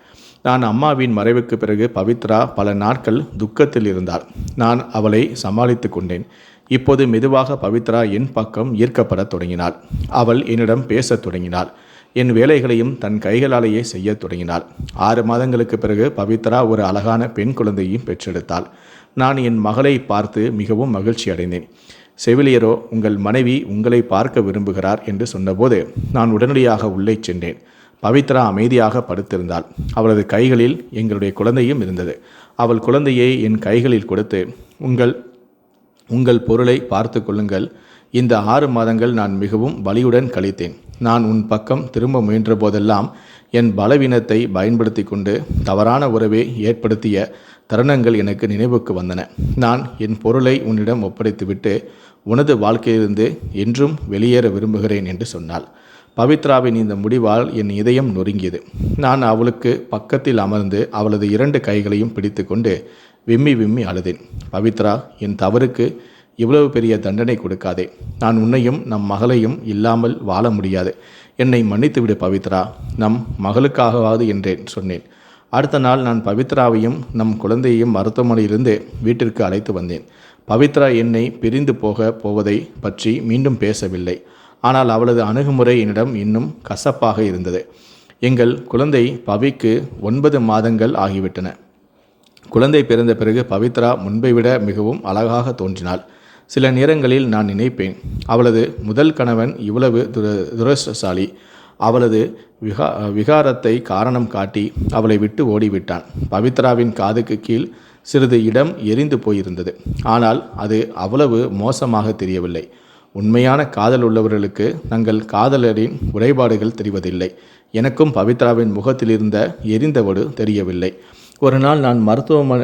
நான் அம்மாவின் மறைவுக்கு பிறகு பவித்ரா பல நாட்கள் துக்கத்தில் இருந்தாள். நான் அவளை சமாளித்து கொண்டேன். இப்போது மெதுவாக பவித்ரா என் பக்கம் ஈர்க்கப்படத் தொடங்கினாள். அவள் என்னிடம் பேசத் தொடங்கினாள். என் வேலைகளையும் தன் கைகளாலேயே செய்ய தொடங்கினாள். 6 மாதங்களுக்கு பிறகு பவித்ரா ஒரு அழகான பெண் குழந்தையும் பெற்றெடுத்தாள். நான் என் மகளை பார்த்து மிகவும் மகிழ்ச்சி அடைந்தேன். செவிலியரோ, உங்கள் மனைவி உங்களை பார்க்க விரும்புகிறார் என்று சொன்னபோது நான் உடனடியாக உள்ளே சென்றேன். பவித்ரா அமைதியாக படுத்திருந்தாள். அவளது கைகளில் எங்களுடைய குழந்தையும் இருந்தது. அவள் குழந்தையை என் கைகளில் கொடுத்து, உங்கள் பொருளை பார்த்து கொள்ளுங்கள். இந்த 6 மாதங்கள் நான் மிகவும் வலியுடன் கழித்தேன். நான் உன் பக்கம் திரும்ப முயன்ற போதெல்லாம் என் பலவீனத்தை பயன்படுத்தி கொண்டு தவறான உறவை ஏற்படுத்திய தருணங்கள் எனக்கு நினைவுக்கு வந்தன. நான் என் பொருளை உன்னிடம் ஒப்படைத்துவிட்டு உனது வாழ்க்கையிலிருந்து என்றும் வெளியேற விரும்புகிறேன் என்று சொன்னாள். பவித்ராவின் இந்த முடிவால் என் இதயம் நொறுங்கியது. நான் அவளுக்கு பக்கத்தில் அமர்ந்து அவளது 2 கைகளையும் பிடித்து கொண்டு விம்மி விம்மி அழுதேன். பவித்ரா, என் தவறுக்கு இவ்வளவு பெரிய தண்டனை கொடுக்காதே. நான் உன்னையும் நம் மகளையும் இல்லாமல் வாழ முடியாது. என்னை மன்னித்துவிடு பவித்ரா, நம் மகளுக்காகவாது என்றேன் சொன்னேன். அடுத்த நாள் நான் பவித்ராவையும் நம் குழந்தையையும் மருத்துவமனையிலிருந்து வீட்டிற்கு அழைத்து வந்தேன். பவித்ரா என்னை பிரிந்து போவதை பற்றி மீண்டும் பேசவில்லை. ஆனால் அவளது அணுகுமுறை என்னிடம் இன்னும் கசப்பாக இருந்தது. எங்கள் குழந்தை பவிக்கு 9 மாதங்கள் ஆகிவிட்டன. குழந்தை பிறந்த பிறகு பவித்ரா முன்பை விட மிகவும் அழகாக தோன்றினாள். சில நேரங்களில் நான் நினைப்பேன், அவளது முதல் கணவன் இவ்வளவு துரஷ்டசாலி. அவளது விகாரத்தை காரணம் காட்டி அவளை விட்டு ஓடிவிட்டான். பவித்ராவின் காதுக்கு கீழ் சிறிது இடம் எரிந்து போயிருந்தது. ஆனால் அது அவ்வளவு மோசமாக தெரியவில்லை. உண்மையான காதல் உள்ளவர்களுக்கு தங்கள் காதலரின் குறைபாடுகள் தெரிவதில்லை. எனக்கும் பவித்ராவின் முகத்தில் இருந்த எரிந்தவடு தெரியவில்லை. ஒரு நாள் நான்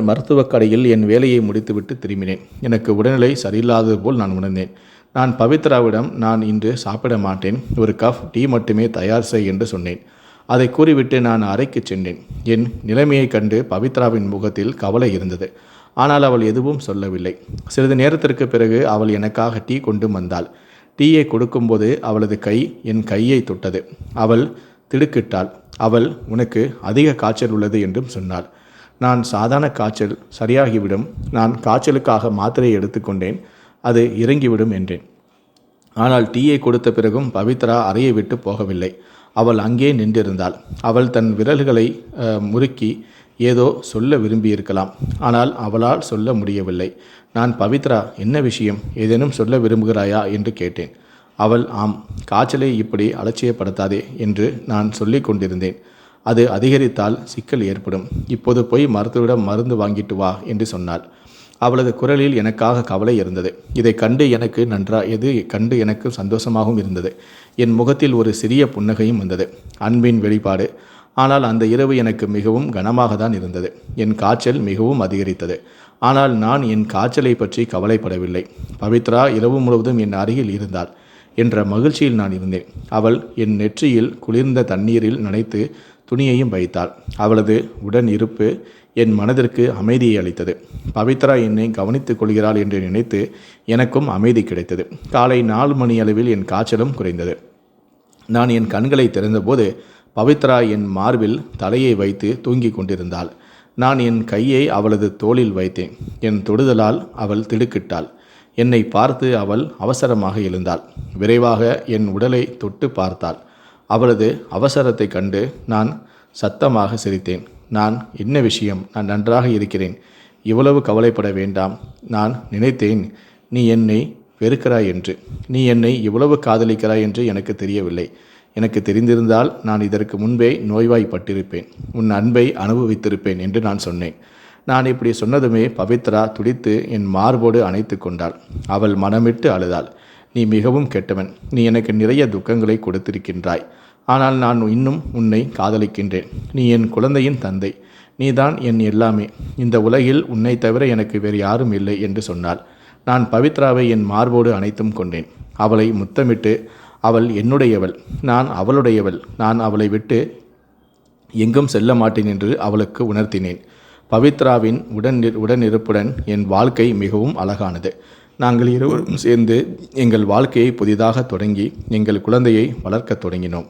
மருத்துவக் கடையில் என் வேலையை முடித்துவிட்டு திரும்பினேன். எனக்கு உடல்நிலை சரியில்லாதது போல் நான் உணர்ந்தேன். நான் பவித்ராவிடம், நான் இன்று சாப்பிட மாட்டேன், ஒரு கப் டீ மட்டுமே தயார் செய் என்று சொன்னேன். அதை கூறிவிட்டு நான் அறைக்கு சென்றேன். என் நிலைமையை கண்டு பவித்ராவின் முகத்தில் கவலை இருந்தது. ஆனால் அவள் எதுவும் சொல்லவில்லை. சிறிது நேரத்திற்கு பிறகு அவள் எனக்காக டீ கொண்டு வந்தாள். டீயை கொடுக்கும்போது அவளது கை என் கையை தொட்டது. அவள் திடுக்கிட்டாள். அவள், உனக்கு அதிக காய்ச்சல் உள்ளது என்றும் சொன்னாள். நான் சாதாரண காய்ச்சல், சரியாகிவிடும். நான் காய்ச்சலுக்காக மாத்திரையை எடுத்துக்கொண்டேன், அது இறங்கிவிடும் என்றேன். ஆனால் டீயை கொடுத்த பிறகும் பவித்ரா அறையை விட்டு போகவில்லை. அவள் அங்கே நின்றிருந்தாள். அவள் தன் விரல்களை முறுக்கி ஏதோ சொல்ல விரும்பியிருக்கலாம். ஆனால் அவளால் சொல்ல முடியவில்லை. நான், பவித்ரா, என்ன விஷயம், ஏதேனும் சொல்ல விரும்புகிறாயா என்று கேட்டேன். அவள், ஆம், காய்ச்சலை இப்படி அலட்சியப்படுத்தாதே என்று நான் சொல்லி கொண்டிருந்தேன். அது அதிகரித்தால் சிக்கல் ஏற்படும். இப்போது போய் மருத்துவரிடம் மருந்து வாங்கிட்டு வா என்று சொன்னாள். அவளது குரலில் எனக்காக கவலை இருந்தது. இதை கண்டு எனக்கு சந்தோஷமாகவும் இருந்தது. என் முகத்தில் ஒரு சிறிய புன்னகையும் வந்தது, அன்பின் வெளிப்பாடு. ஆனால் அந்த இரவு எனக்கு மிகவும் கனமாக தான் இருந்தது. என் காய்ச்சல் மிகவும் அதிகரித்தது. ஆனால் நான் என் காய்ச்சலை பற்றி கவலைப்படவில்லை. பவித்ரா இரவு முழுவதும் என் அருகில் இருந்தாள் என்ற மகிழ்ச்சியில் நான் இருந்தேன். அவள் என் நெற்றியில் குளிர்ந்த தண்ணீரில் நனைத்து துணியையும் வைத்தாள். அவளது உடன் இருப்பு என் மனதிற்கு அமைதியை அளித்தது. பவித்ரா என்னை கவனித்துக் கொள்கிறாள் என்று நினைத்து எனக்கும் அமைதி கிடைத்தது. காலை 4 மணி அளவில் என் காய்ச்சலும் குறைந்தது. நான் என் கண்களை திறந்தபோது பவித்ரா என் மார்பில் தலையை வைத்து தூங்கிக் கொண்டிருந்தாள். நான் என் கையை அவளது தோளில் வைத்தேன். என் தொடுதலால் அவள் திடுக்கிட்டாள். என்னை பார்த்து அவள் அவசரமாக எழுந்தாள். விரைவாக என் உடலை தொட்டு பார்த்தாள். அவளது அவசரத்தை கண்டு நான் சத்தமாக சிரித்தேன். நான், என்ன விஷயம், நான் நன்றாக இருக்கிறேன், இவ்வளவு கவலைப்பட வேண்டாம். நான் நினைத்தேன், நீ என்னை வெறுக்கிறாய் என்று. நீ என்னை இவ்வளவு காதலிக்கிறாய் என்று எனக்கு தெரியவில்லை. எனக்கு தெரிந்திருந்தால் நான் இதற்கு முன்பே நோய்வாய்ப்பட்டிருப்பேன். உன் அன்பை அனுபவித்திருப்பேன் என்று நான் சொன்னேன். நான் இப்படி சொன்னதுமே பவித்ரா துடித்து என் மார்போடு அணைத்து கொண்டாள். அவள் மனமிட்டு அழுதாள். நீ மிகவும் கெட்டவன். நீ எனக்கு நிறைய துக்கங்களை கொடுத்திருக்கின்றாய். ஆனால் நான் இன்னும் உன்னை காதலிக்கின்றேன். நீ என் குழந்தையின் தந்தை. நீதான் என் எல்லாமே. இந்த உலகில் உன்னை தவிர எனக்கு வேறு யாரும் இல்லை என்று சொன்னாள். நான் பவித்ராவை என் மார்போடு அணைத்தும் கொண்டேன். அவளை முத்தமிட்டு, அவள் என்னுடையவள், நான் அவளுடையவள், நான் அவளை விட்டு எங்கும் செல்ல மாட்டேன் என்று அவளுக்கு உணர்த்தினேன். பவித்ராவின் உடனிருப்புடன் என் வாழ்க்கை மிகவும் அழகானது. நாங்கள் இருவரும் சேர்ந்து எங்கள் வாழ்க்கையை புதிதாக தொடங்கி எங்கள் குழந்தையை வளர்க்கத் தொடங்கினோம்.